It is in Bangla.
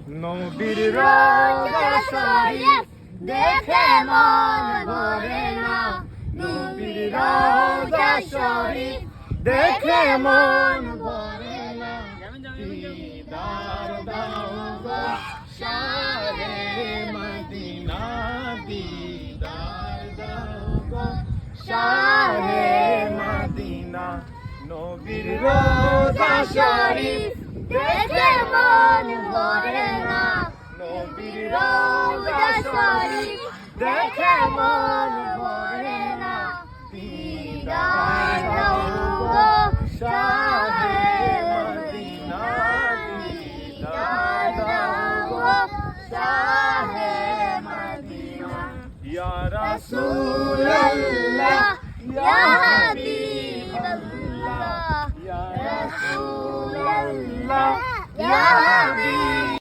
নবীর রওজা শরীফ দেখে মন ভরে না, নবীর রওজা শরীফ দেখে মন ভরে না। দিদার দাও গো শাহে মদিনা, দিদার দাও গো শাহে মদিনা। নবীর রওজা শরীফ দেখে মন ভরে না, নবীর রওজা শরীফ দেখে মন ভরে না। দিদার দাও গো শাহে মদিনা, দিদার দাও গো শাহে মদিনা। ইয়া রাসূলুল্লাহ ইয়া হাবিবাল্লাহ, ইয়া রাসূলুল্লাহ ইয়া হাবিব